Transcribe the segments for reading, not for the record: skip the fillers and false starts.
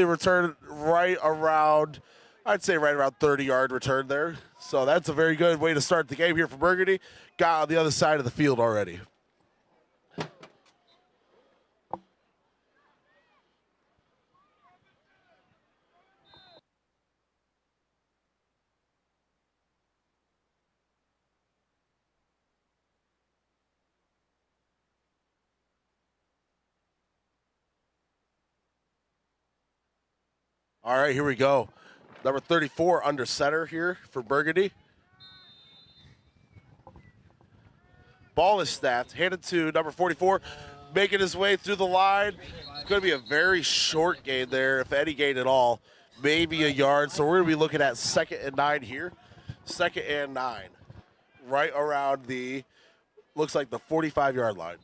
They return right around, I'd say right around 30-yard return there. So that's a very good way to start the game here for Burgundy. Got on the other side of the field already. All right, here we go. Number 34 under center here for Burgundy. Ball is snapped, handed to number 44, making his way through the line. It's going to be a very short gain there, if any gain at all, maybe a yard. So we're going to be looking at 2nd and 9 here. 2nd and 9, right around the, looks like the 45-yard line.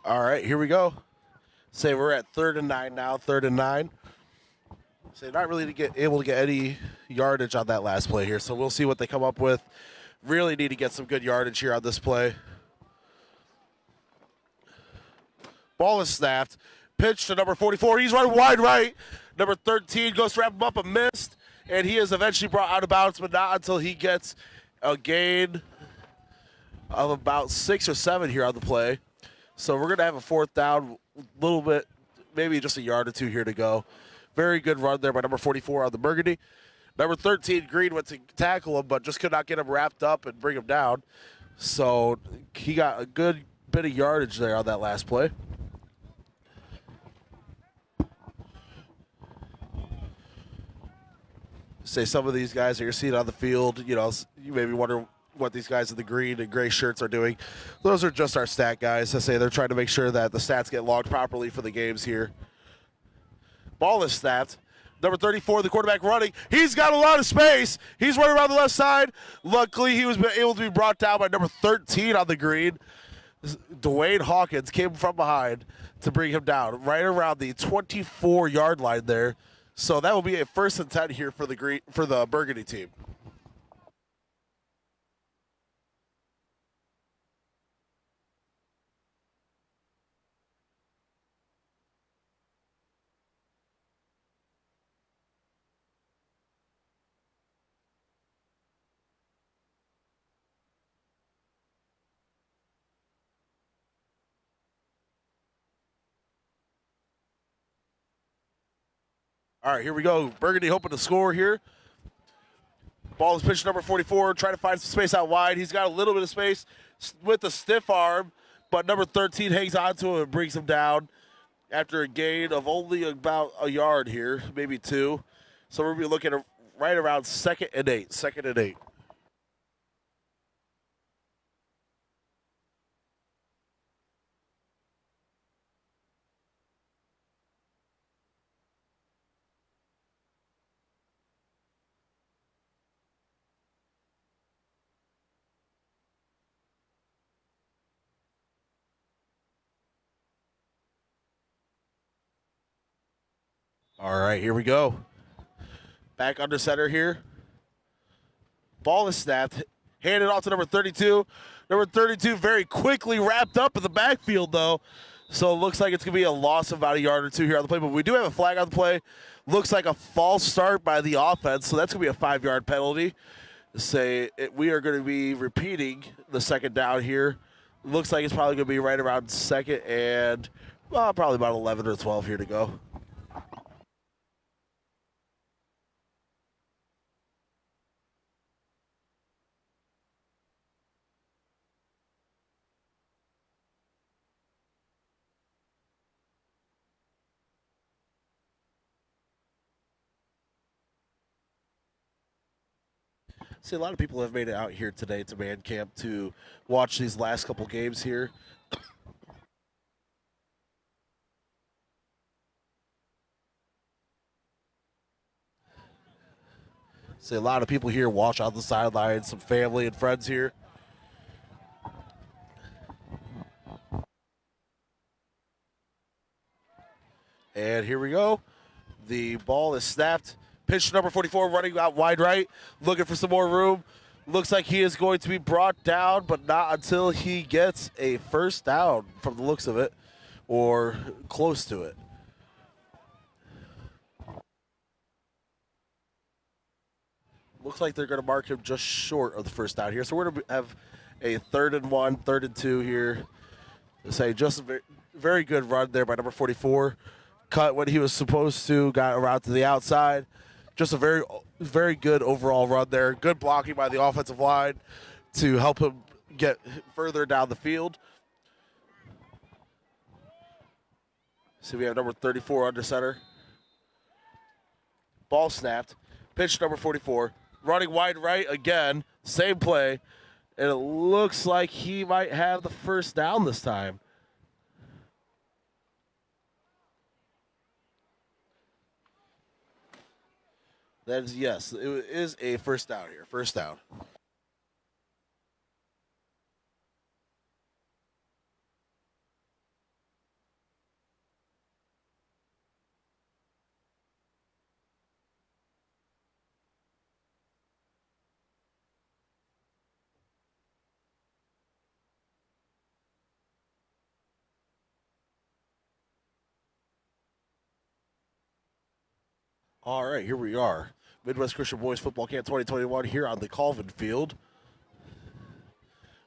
All right, here we go. Say we're at 3rd and 9 now, 3rd and 9. Say not really able to get any yardage on that last play here, so we'll see what they come up with. Really need to get some good yardage here on this play. Ball is snapped. Pitch to number 44. He's running wide right. Number 13 goes to wrap him up, a missed, and he is eventually brought out of bounds, but not until he gets a gain of about 6 or 7 here on the play. So we're going to have a 4th down, a little bit, maybe just a yard or 2 here to go. Very good run there by number 44 on the Burgundy. Number 13, Green, went to tackle him, but just could not get him wrapped up and bring him down. So he got a good bit of yardage there on that last play. Say some of these guys that you're seeing on the field, you know, you maybe wonder what these guys in the green and gray shirts are doing. Those are just our stat guys. I say they're trying to make sure that the stats get logged properly for the games here. Ball is snapped. Number 34, the quarterback running. He's got a lot of space. He's running around the left side. Luckily, he was able to be brought down by number 13 on the green. Dwayne Hawkins came from behind to bring him down right around the 24-yard line there. So that will be a 1st and 10 here for the Burgundy team. All right, here we go. Burgundy hoping to score here. Ball is pitched number 44, trying to find some space out wide. He's got a little bit of space with a stiff arm, but number 13 hangs on to him and brings him down after a gain of only about a yard here, maybe 2. So we're going to be looking at right around 2nd and 8. 2nd and 8. All right, here we go. Back under center here. Ball is snapped. Handed off to number 32. Number 32 very quickly wrapped up in the backfield, though. So it looks like it's going to be a loss of about a yard or 2 here on the play. But we do have a flag on the play. Looks like a false start by the offense. So that's going to be a 5-yard penalty. We are going to be repeating the 2nd down here. Looks like it's probably going to be right around 2nd and probably about 11 or 12 here to go. See, a lot of people have made it out here today to man camp to watch these last couple games here. See, a lot of people here watch on the sidelines, some family and friends here. And here we go. The ball is snapped. Pitch number 44 running out wide right, looking for some more room. Looks like he is going to be brought down, but not until he gets a first down from the looks of it, or close to it. Looks like they're going to mark him just short of the first down here. So we're going to have a 3rd and 1, 3rd and 2 here. Say just a very, very good run there by number 44. Cut when he was supposed to, got around to the outside. Just a very, very good overall run there. Good blocking by the offensive line to help him get further down the field. So we have number 34 under center. Ball snapped. Pitch number 44. Running wide right again. Same play. And it looks like he might have the first down this time. That is, yes, it is a first down here. First down. All right, here we are. Midwest Christian Boys Football Camp 2021 here on the Colvin Field.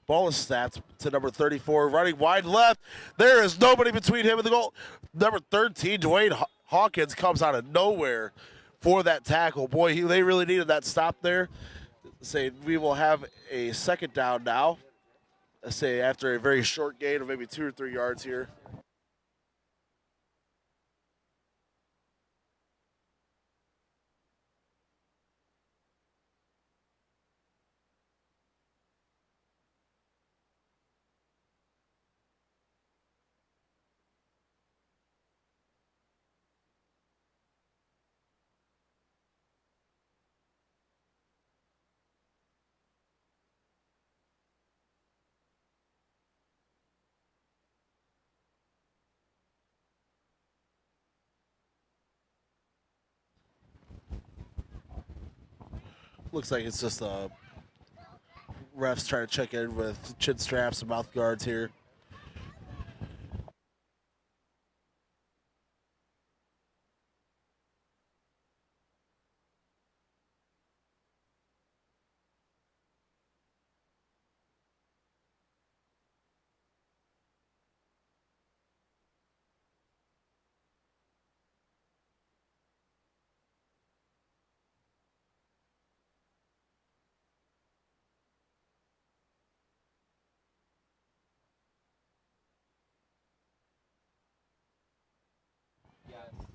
Ball is snapped to number 34, running wide left. There is nobody between him and the goal. Number 13, Dwayne Hawkins, comes out of nowhere for that tackle. Boy, they really needed that stop there. Say we will have a second down now. Say after a very short gain of maybe 2 or 3 yards here. Looks like it's just refs trying to check in with chin straps and mouth guards here.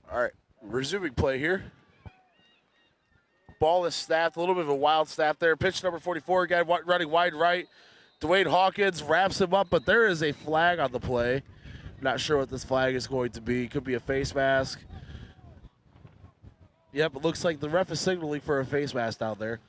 All right, resuming play here. Ball is snapped, a little bit of a wild snap there. Pitch number 44, guy running wide right. Dwayne Hawkins wraps him up, but there is a flag on the play. Not sure what this flag is going to be. Could be a face mask. Yep, it looks like the ref is signaling for a face mask down there.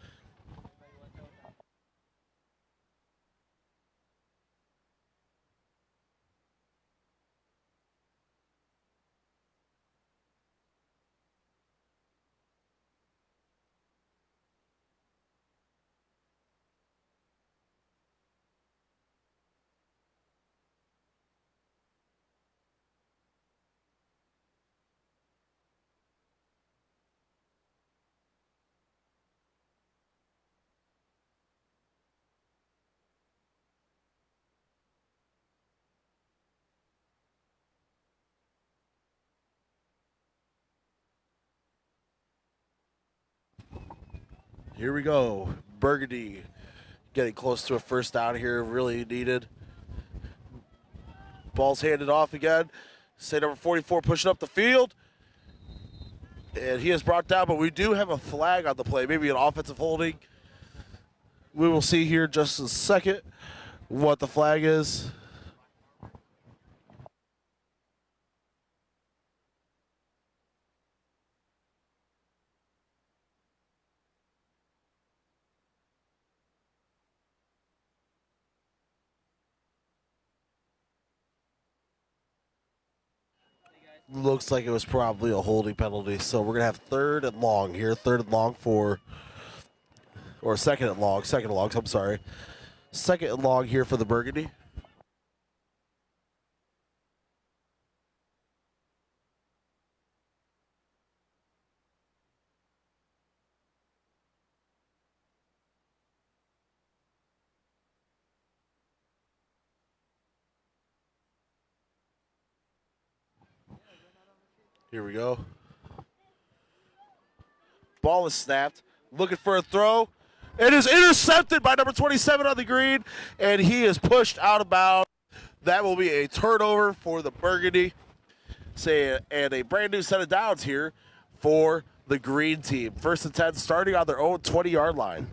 Here we go. Burgundy getting close to a first down here. Really needed. Ball's handed off again. Say number 44 pushing up the field. And he is brought down, but we do have a flag on the play. Maybe an offensive holding. We will see here just a second what the flag is. Looks like it was probably a holding penalty. So we're going to have third and long here. Third and long for, or second and long. Second and long, I'm sorry. Second and long here for the Burgundy. Here we go. Ball is snapped. Looking for a throw. It is intercepted by number 27 on the green, and he is pushed out of bounds. That will be a turnover for the Burgundy. And a brand new set of downs here for the green team. First and 10 starting on their own 20-yard line.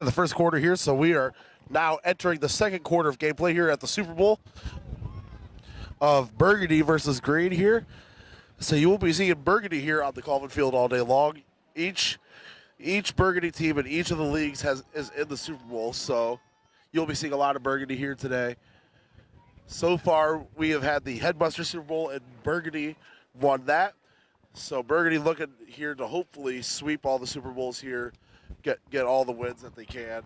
The first quarter here, so we are now entering the second quarter of gameplay here at the Super Bowl of Burgundy versus Green here. So you will be seeing Burgundy here on the Colvin Field all day long. Each Burgundy team in each of the leagues is in the Super Bowl, so you'll be seeing a lot of Burgundy here today. So far, we have had the Headbuster Super Bowl, and Burgundy won that. So Burgundy looking here to hopefully sweep all the Super Bowls here, get all the wins that they can.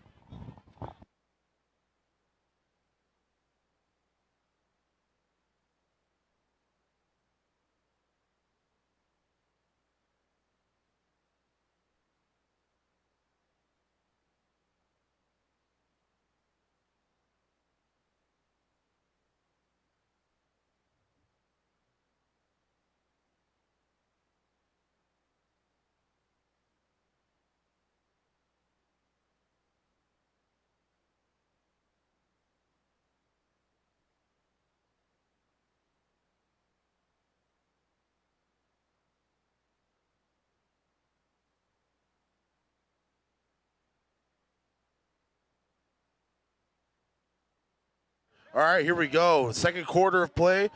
All right, here we go. Second quarter of play.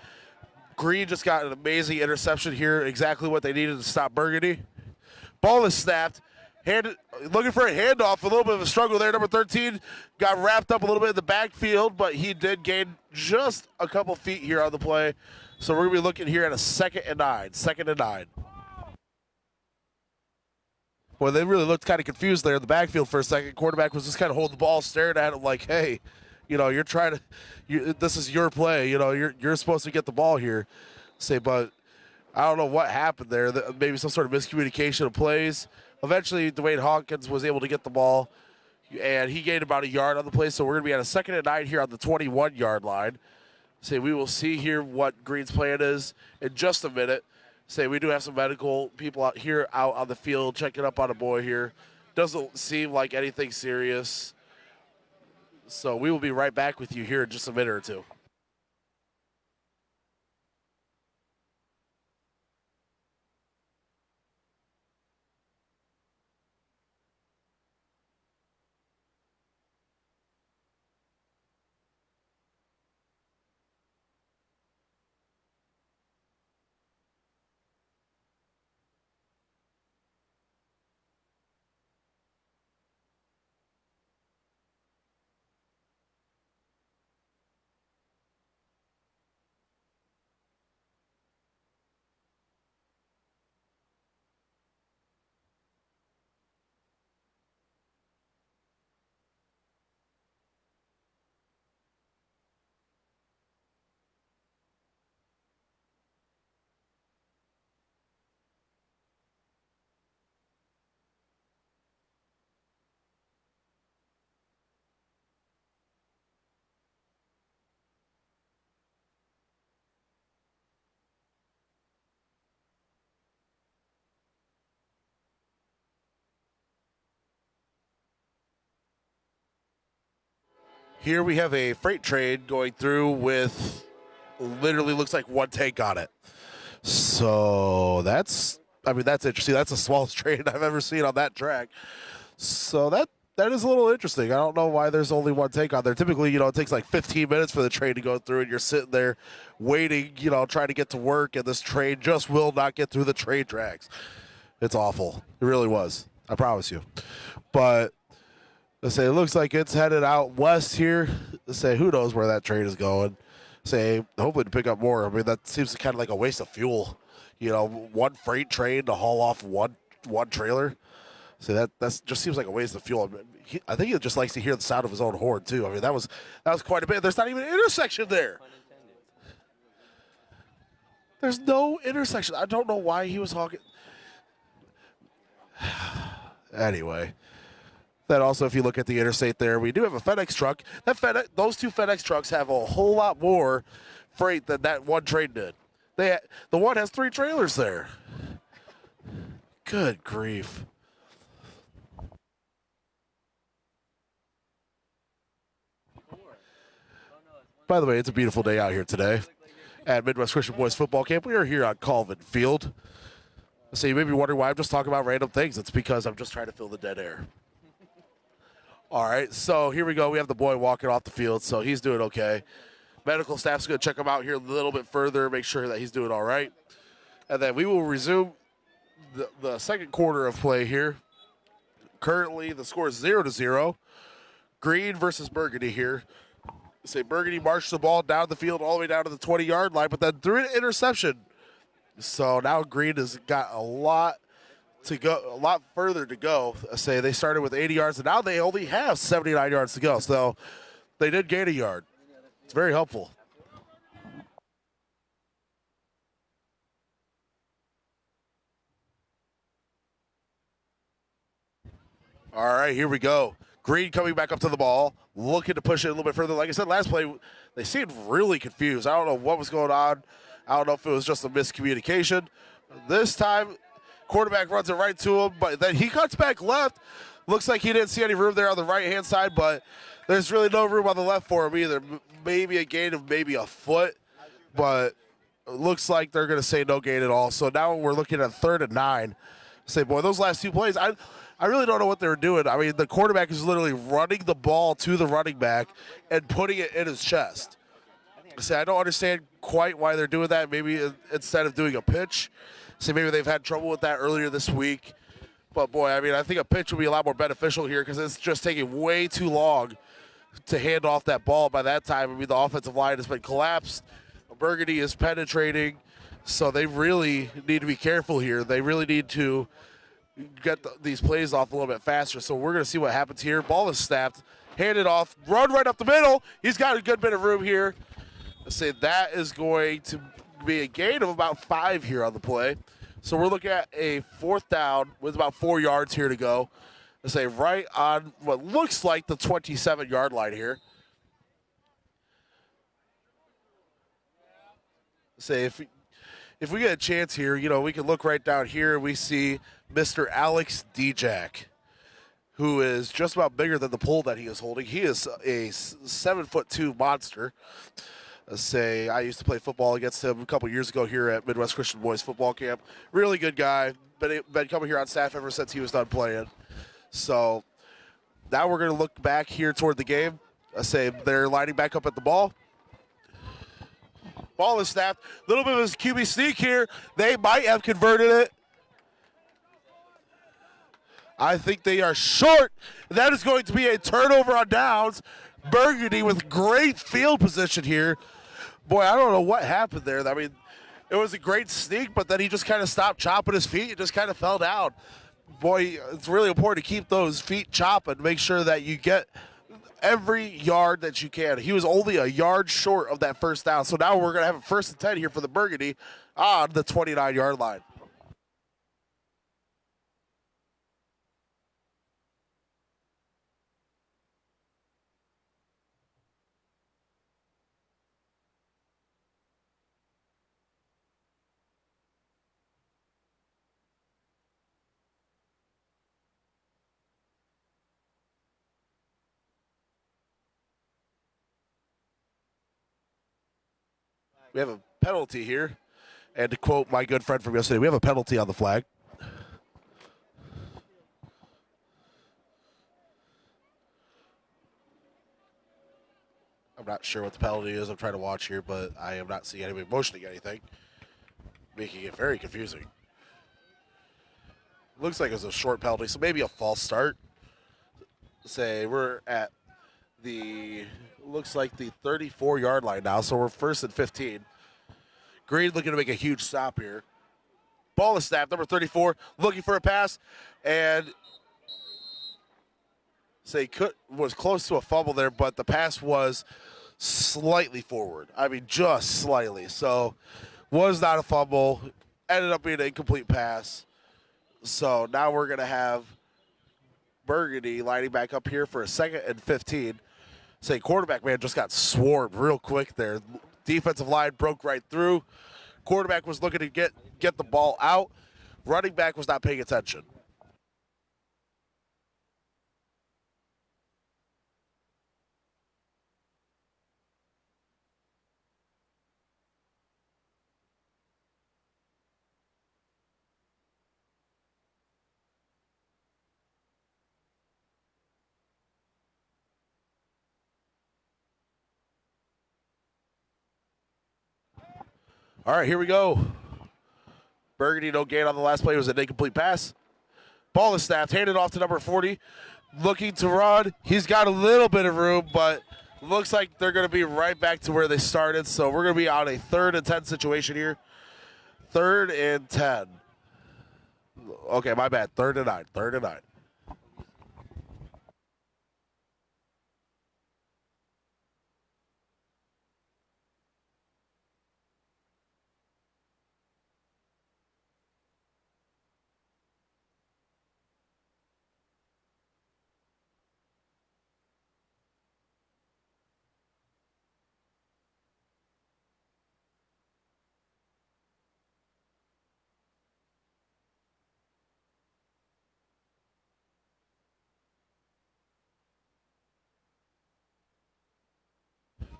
Green just got an amazing interception here, exactly what they needed to stop Burgundy. Ball is snapped. Looking for a handoff, a little bit of a struggle there. Number 13 got wrapped up a little bit in the backfield, but he did gain just a couple feet here on the play. So we're going to be looking here at a 2nd and 9. 2nd and 9. Well, they really looked kind of confused there in the backfield for a second. Quarterback was just kind of holding the ball, staring at him like, hey, you're trying to, this is your play. You're supposed to get the ball here. But I don't know what happened there. Maybe some sort of miscommunication of plays. Eventually, Dwayne Hawkins was able to get the ball, and he gained about a yard on the play. So we're going to be at a 2nd and 9 here on the 21-yard line. We will see here what Green's plan is in just a minute. We do have some medical people out on the field checking up on a boy here. Doesn't seem like anything serious. So we will be right back with you here in just a minute or two. Here we have a freight train going through with literally looks like one tank on it. So that's interesting. That's the smallest train I've ever seen on that track. So that is a little interesting. I don't know why there's only one tank on there. Typically, it takes like 15 minutes for the train to go through, and you're sitting there waiting, trying to get to work, and this train just will not get through the train tracks. It's awful. It really was. I promise you. But let's say it looks like it's headed out west here. Let's say who knows where that train is going. Say hopefully to pick up more. I mean, that seems kind of like a waste of fuel. One freight train to haul off one trailer. So that just seems like a waste of fuel. I think he just likes to hear the sound of his own horn too. I mean, that was quite a bit. There's not even an intersection there. There's no intersection. I don't know why he was honking. Anyway, then also if you look at the interstate there, we do have a FedEx truck. Those two FedEx trucks have a whole lot more freight than that one train did. The one has 3 trailers there. Good grief. By the way, it's a beautiful day out here today at Midwest Christian Boys Football Camp. We are here on Colvin Field. So you may be wondering why I'm just talking about random things. It's because I'm just trying to fill the dead air. All right, so here we go. We have the boy walking off the field, so he's doing okay. Medical staff's going to check him out here a little bit further, make sure that he's doing all right. And then we will resume the second quarter of play here. Currently, the score is 0-0. Green versus Burgundy here. Say Burgundy marched the ball down the field all the way down to the 20-yard line, but then threw an interception. So now Green has got a lot further to go. Say they started with 80 yards, and now they only have 79 yards to go. So they did gain a yard. It's very helpful. All right, here we go. Green coming back up to the ball, looking to push it a little bit further. Like I said, last play, they seemed really confused. I don't know what was going on. I don't know if it was just a miscommunication. This time, quarterback runs it right to him, but then he cuts back left. Looks like he didn't see any room there on the right-hand side, but there's really no room on the left for him either. Maybe a gain of maybe a foot, but it looks like they're going to say no gain at all. So now we're looking at 3rd and 9. Say, boy, those last 2 plays, I really don't know what they were doing. I mean, the quarterback is literally running the ball to the running back and putting it in his chest. I don't understand quite why they're doing that. Maybe instead of doing a pitch. Maybe they've had trouble with that earlier this week. But, boy, I mean, I think a pitch would be a lot more beneficial here because it's just taking way too long to hand off that ball. By that time, I mean, the offensive line has been collapsed. Burgundy is penetrating. So they really need to be careful here. They really need to get these plays off a little bit faster. So we're going to see what happens here. Ball is snapped, handed off, run right up the middle. He's got a good bit of room here. That is going to be a gain of about 5 here on the play. So we're looking at a 4th down with about 4 yards here to go. Right on what looks like the 27-yard line here. If we get a chance here, we can look right down here. We see Mr. Alex Dijak, who is just about bigger than the pole that he is holding. He is a 7'2" monster. I used to play football against him a couple years ago here at Midwest Christian Boys Football Camp. Really good guy. Been coming here on staff ever since he was done playing. So now we're going to look back here toward the game. They're lining back up at the ball. Ball is snapped. A little bit of a QB sneak here. They might have converted it. I think they are short. That is going to be a turnover on downs. Burgundy with great field position here. Boy, I don't know what happened there. I mean, it was a great sneak, but then he just kind of stopped chopping his feet and just kind of fell down. Boy, it's really important to keep those feet chopping. Make sure that you get every yard that you can. He was only a yard short of that first down. So now we're going to have a 1st and 10 here for the Burgundy on the 29-yard line. We have a penalty here. And to quote my good friend from yesterday, we have a penalty on the flag. I'm not sure what the penalty is. I'm trying to watch here, but I am not seeing anybody motioning anything, making it very confusing. Looks like it was a short penalty, so maybe a false start. Say we're at the, looks like the 34-yard line now, so we're 1st and 15. Green looking to make a huge stop here. Ball is snapped, number 34, looking for a pass, and was close to a fumble there, but the pass was slightly forward. I mean, just slightly. So, was not a fumble. Ended up being an incomplete pass. So, now we're going to have Burgundy lining back up here for a 2nd and 15. Quarterback, man, just got swarmed real quick there. Defensive line broke right through. Quarterback was looking to get the ball out. Running back was not paying attention. All right, here we go. Burgundy, no gain on the last play. It was an incomplete pass. Ball is snapped, handed off to number 40. Looking to run. He's got a little bit of room, but looks like they're going to be right back to where they started. So we're going to be on a 3rd and 10 situation here. 3rd and 10. Okay, my bad. 3rd and 9. 3rd and 9.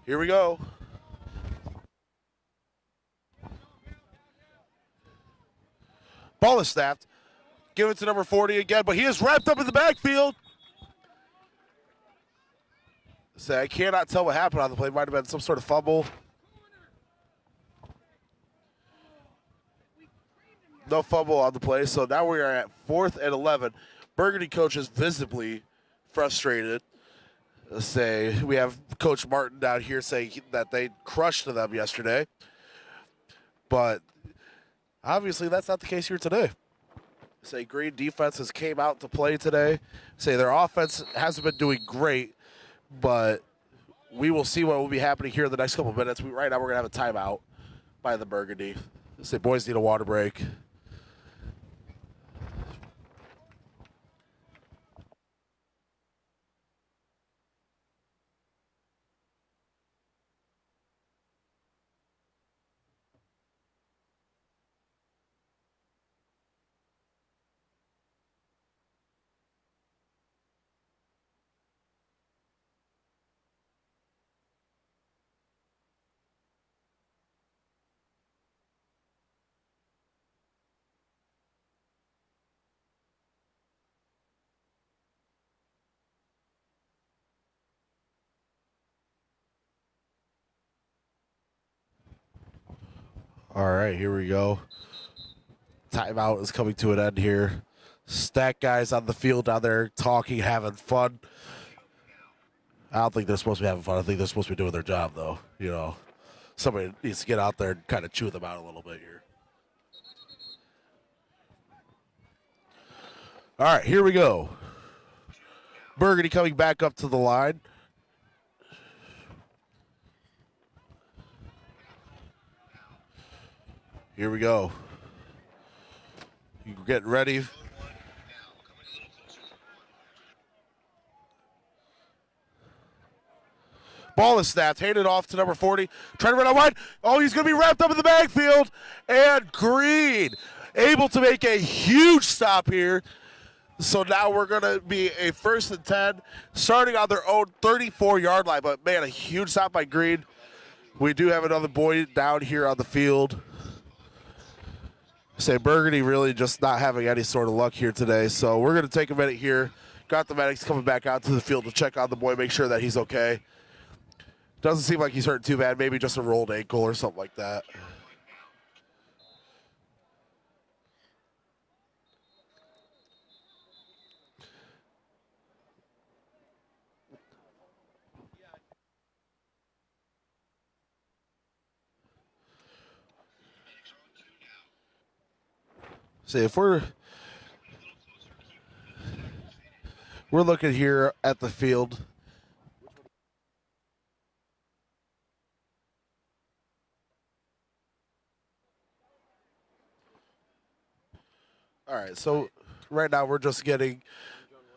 Here we go. Ball is snapped. Give it to number 40 again, but he is wrapped up in the backfield. I cannot tell what happened on the play. Might have been some sort of fumble. No fumble on the play, so now we are at 4th and 11. Burgundy coach is visibly frustrated. We have Coach Martin down here saying that they crushed them yesterday. But obviously that's not the case here today. Green defenses came out to play today. Their offense hasn't been doing great, but we will see what will be happening here in the next couple of minutes. Right now we're going to have a timeout by the Burgundy. Boys need a water break. All right, here we go. Timeout is coming to an end here. Stack guys on the field down there talking, having fun. I don't think they're supposed to be having fun. I think they're supposed to be doing their job, though. Somebody needs to get out there and kind of chew them out a little bit here. All right, here we go. Burgundy coming back up to the line. Here we go. You get ready. Ball is snapped, handed off to number 40. Trying to run out wide. Oh, he's going to be wrapped up in the backfield. And Green able to make a huge stop here. So now we're going to be a 1st and 10, starting on their own 34-yard line. But, man, a huge stop by Green. We do have another boy down here on the field. Say Burgundy really just not having any sort of luck here today. So we're going to take a minute here. Got the medics coming back out to the field to check on the boy, make sure that he's okay. Doesn't seem like he's hurt too bad. Maybe just a rolled ankle or something like that. See, if we're looking here at the field. All right, so right now we're just getting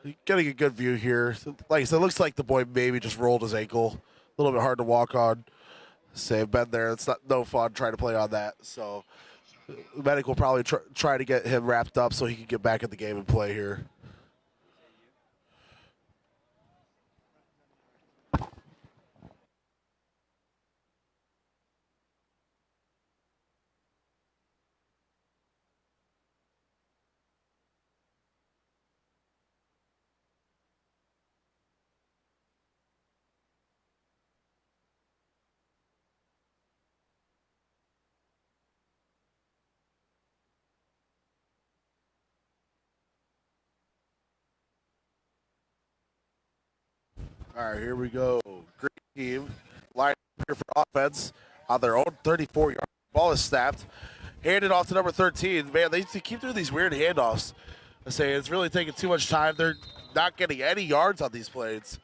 a good view here. Like I said, it looks like the boy maybe just rolled his ankle. A little bit hard to walk on. Say, I've been there. It's not no fun trying to play on that. So the medic will probably try to get him wrapped up so he can get back in the game and play here. All right, here we go. Great team. Line here for offense on their own 34-yard. Ball is snapped. Handed off to number 13. Man, they keep doing these weird handoffs. I say it's really taking too much time. They're not getting any yards on these plays.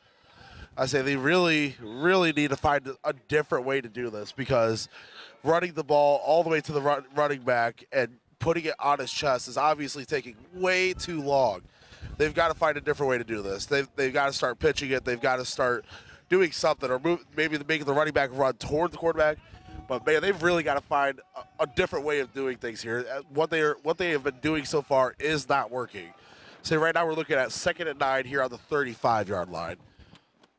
I say they really, really need to find a different way to do this because running the ball all the way to the running back and putting it on his chest is obviously taking way too long. They've got to find a different way to do this. They've got to start pitching it. They've got to start doing something or maybe making the running back run toward the quarterback. But, man, they've really got to find a different way of doing things here. What they have been doing so far is not working. Say right now we're looking at 2nd and 9 here on the 35-yard line.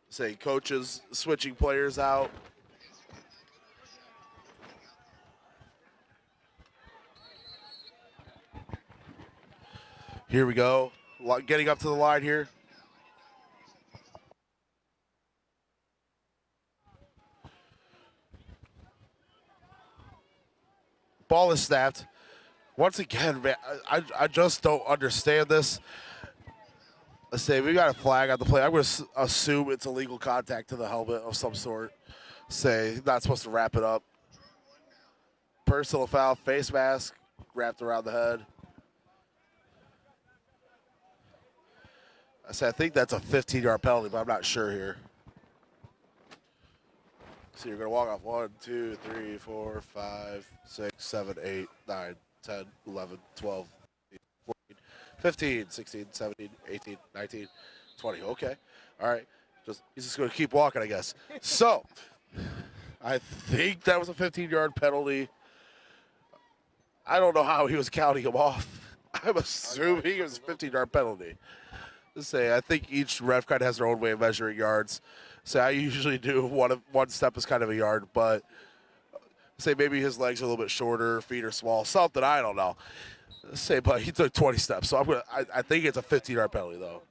Say coaches switching players out. Here we go. Getting up to the line here. Ball is snapped. Once again, man, I just don't understand this. Let's say we got a flag on the play. I'm going to assume it's illegal contact to the helmet of some sort. Say not supposed to wrap it up. Personal foul, face mask wrapped around the head. I think that's a 15-yard penalty, but I'm not sure here. So you're going to walk off 1, 2, 3, 4, 5, 6, 7, 8, 9, 10, 11, 12, 14, 15, 16, 17, 18, 19, 20. Okay. All right. He's just going to keep walking, I guess. So I think that was a 15-yard penalty. I don't know how he was counting him off. I'm assuming it was a 15-yard penalty. I think each ref kind of has their own way of measuring yards. I usually do one step is kind of a yard, but maybe his legs are a little bit shorter, feet are small, something, I don't know. But he took 20 steps, so I think it's a 15-yard penalty though.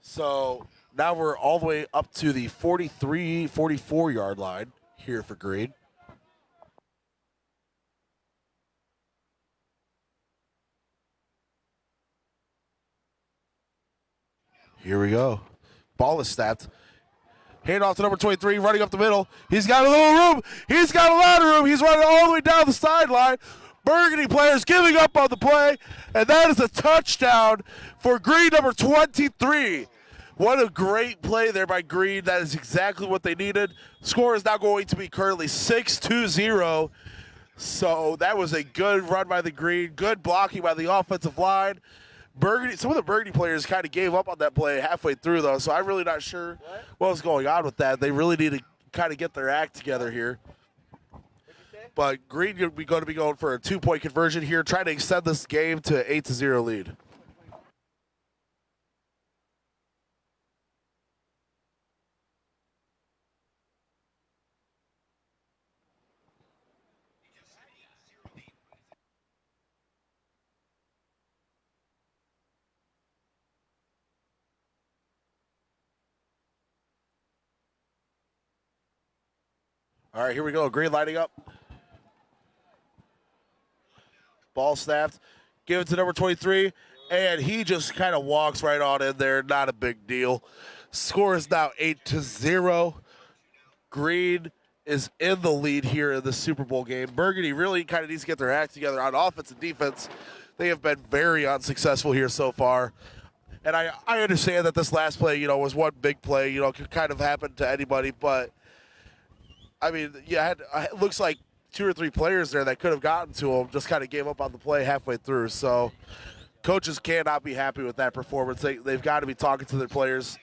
So now we're all the way up to the 43, 44-yard line here for Green. Here we go. Ball is snapped. Hand off to number 23, running up the middle. He's got a little room. He's got a lot of room. He's running all the way down the sideline. Burgundy players giving up on the play, and that is a touchdown for Green, number 23. What a great play there by Green. That is exactly what they needed. Score is now going to be currently 6-0. So that was a good run by the Green. Good blocking by the offensive line. Some of the Burgundy players kind of gave up on that play halfway through, though, so I'm really not sure what was going on with that. They really need to kind of get their act together here. But Green going to be going for a 2-point conversion here, trying to extend this game to an 8-0 lead. All right, here we go. Green lighting up. Ball snapped. Give it to number 23. And he just kind of walks right on in there. Not a big deal. Score is now 8-0. Green is in the lead here in the Super Bowl game. Burgundy really kind of needs to get their act together on offense and defense. They have been very unsuccessful here so far. And I understand that this last play, was one big play, could kind of happen to anybody. But, I mean, it looks like 2 or 3 players there that could have gotten to him just kind of gave up on the play halfway through. So coaches cannot be happy with that performance. They've got to be talking to their players,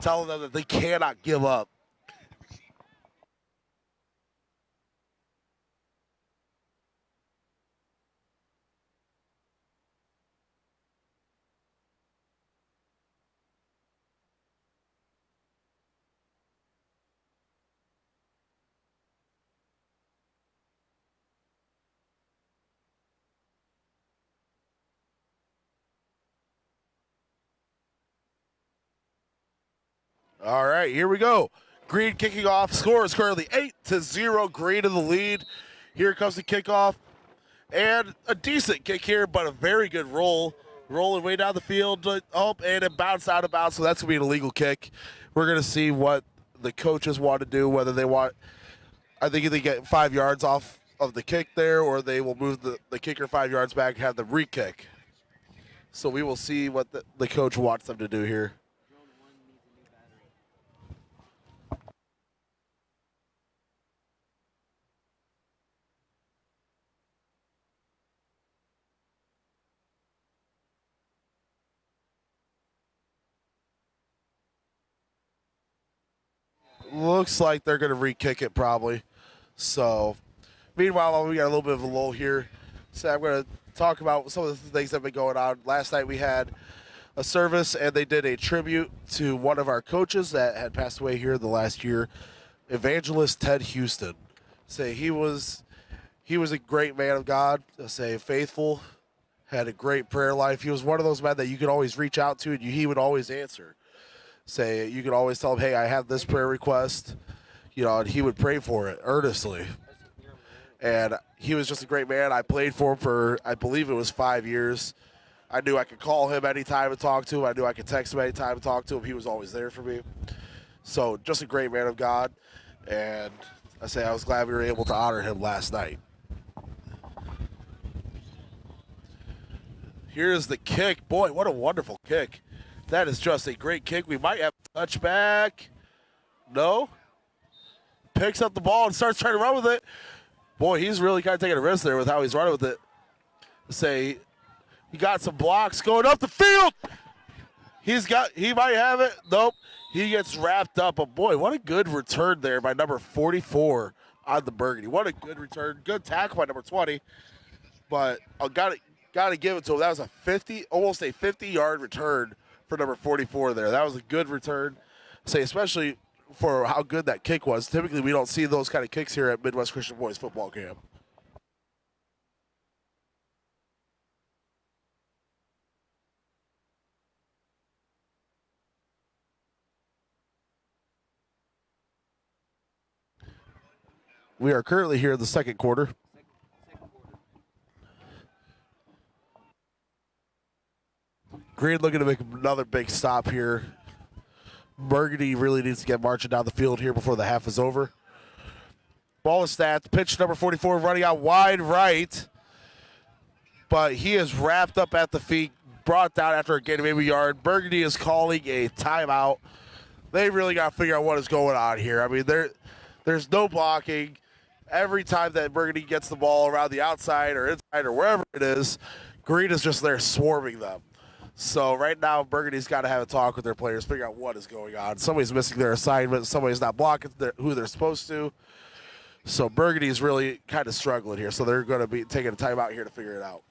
telling them that they cannot give up. All right, here we go. Green kicking off. Score is currently 8-0. Green in the lead. Here comes the kickoff. And a decent kick here, but a very good roll. Rolling way down the field. And it bounced out of bounds, so that's going to be an illegal kick. We're going to see what the coaches want to do, whether they want, I think they get 5 yards off of the kick there, or they will move the kicker 5 yards back and have the re-kick. So we will see what the coach wants them to do here. Looks like they're going to re-kick it probably. So, meanwhile, we got a little bit of a lull here. So I'm going to talk about some of the things that have been going on. Last night we had a service, and they did a tribute to one of our coaches that had passed away here the last year, Evangelist Ted Houston. Say he was a great man of God. Say faithful, had a great prayer life. He was one of those men that you could always reach out to, and he would always answer. Say you could always tell him, hey, I have this prayer request, and he would pray for it earnestly. And he was just a great man. I played for him for, I believe it was 5 years. I knew I could call him anytime and talk to him. I knew I could text him anytime and talk to him. He was always there for me. So just a great man of God. And I was glad we were able to honor him last night. Here's the kick. Boy, what a wonderful kick. That is just a great kick. We might have a touchback. No. Picks up the ball and starts trying to run with it. Boy, he's really kind of taking a risk there with how he's running with it. He got some blocks going up the field. He might have it. Nope. He gets wrapped up. But boy, what a good return there by number 44 on the Burgundy. What a good return. Good tackle by number 20. But I got to give it to him. That was almost a 50-yard return for number 44 there. That was a good return. Especially for how good that kick was. Typically, we don't see those kind of kicks here at Midwest Christian Boys Football Camp. We are currently here in the second quarter. Green looking to make another big stop here. Burgundy really needs to get marching down the field here before the half is over. Ball is snapped. Pitch number 44 running out wide right. But he is wrapped up at the feet, brought down after a gain of maybe a yard. Burgundy is calling a timeout. They really got to figure out what is going on here. I mean, there's no blocking. Every time that Burgundy gets the ball around the outside or inside or wherever it is, Green is just there swarming them. So right now, Burgundy's got to have a talk with their players, figure out what is going on. Somebody's missing their assignment. Somebody's not blocking who they're supposed to. So Burgundy's really kind of struggling here. So they're going to be taking a timeout here to figure it out.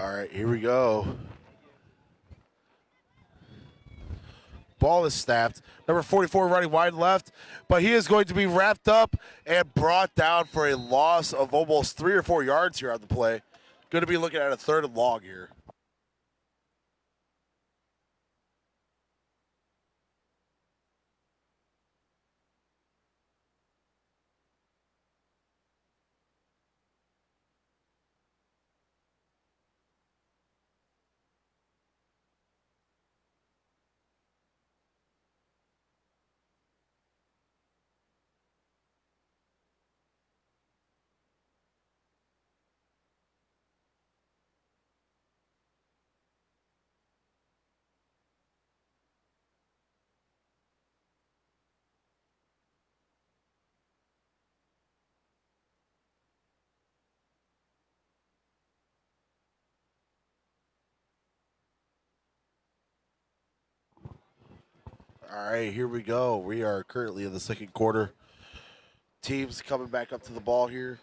All right, here we go. Ball is snapped. Number 44 running wide left, but he is going to be wrapped up and brought down for a loss of almost 3 or 4 yards here on the play. Going to be looking at a 3rd and long here. All right, here we go. We are currently in the 2nd quarter. Teams coming back up to the ball here.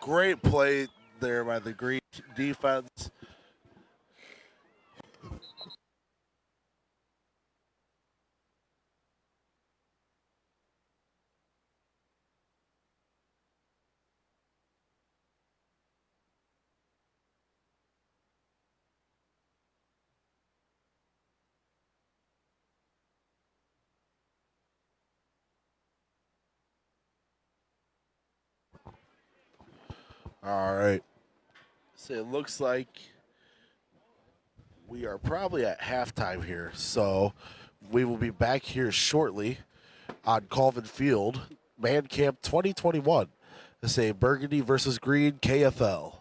Great play there by the Green defense. All right. So it looks like we are probably at halftime here. So we will be back here shortly on Colvin Field, Man Camp 2021. This is a Burgundy versus Green KFL.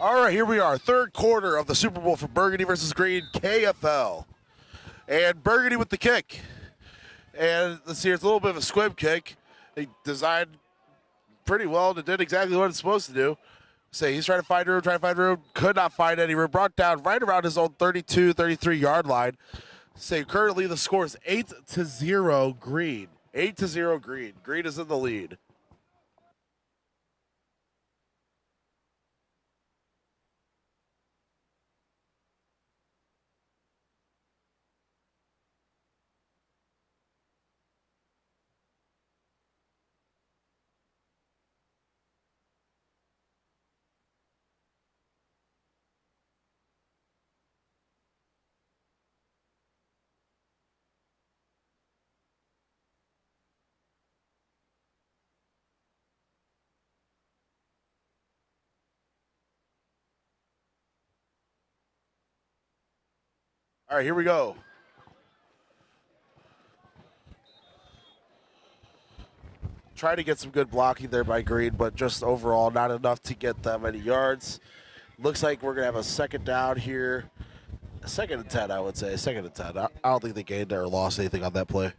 All right, here we are, 3rd quarter of the Super Bowl for Burgundy versus Green KFL. And Burgundy with the kick. And let's see, it's a little bit of a squib kick. They designed pretty well and it did exactly what it's supposed to do. Say he's trying to find room, could not find any room. Brought down right around his own 32, 33-yard line. Say currently the score is 8-0 Green. 8-0 Green. Green is in the lead. All right, here we go. Trying to get some good blocking there by Green, but just overall not enough to get that many yards. Looks like we're going to have a second down here. Second and 10, I would say. Second and 10. I don't think they gained or lost anything on that play.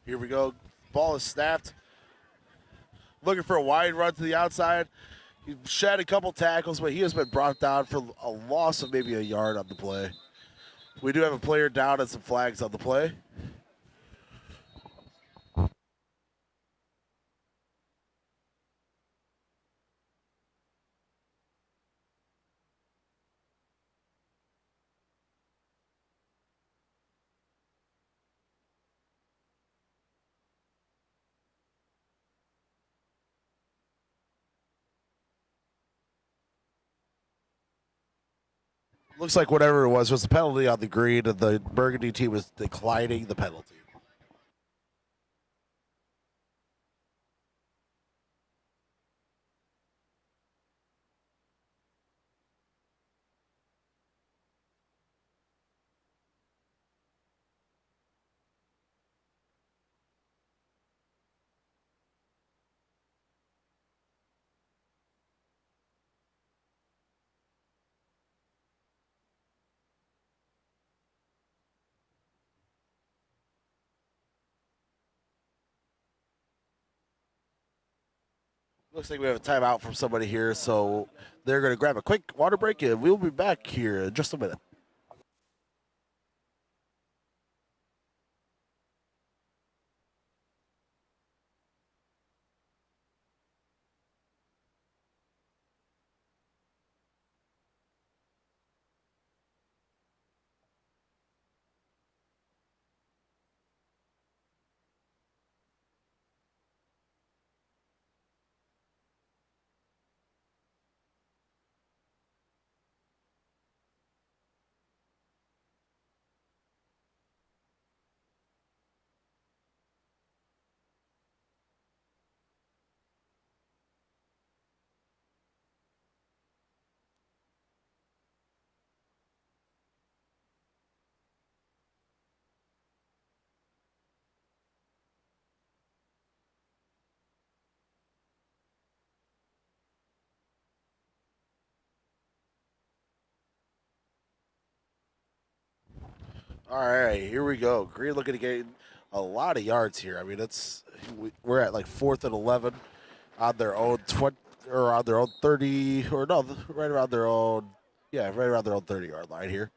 Here we go. Ball is snapped. Looking for a wide run to the outside. He shed a couple tackles, but he has been brought down for a loss of maybe a yard on the play. We do have a player down and some flags on the play. Looks like whatever it was the penalty on the green, and the Burgundy team was declining the penalty. Looks like we have a timeout from somebody here, so they're going to grab a quick water break, and we'll be back here in just a minute. All right, here we go. Green looking to gain a lot of yards here. I mean, we're at like 4th and 11 on their own 20 or on their own 30 or no, right around their own 30-yard line here.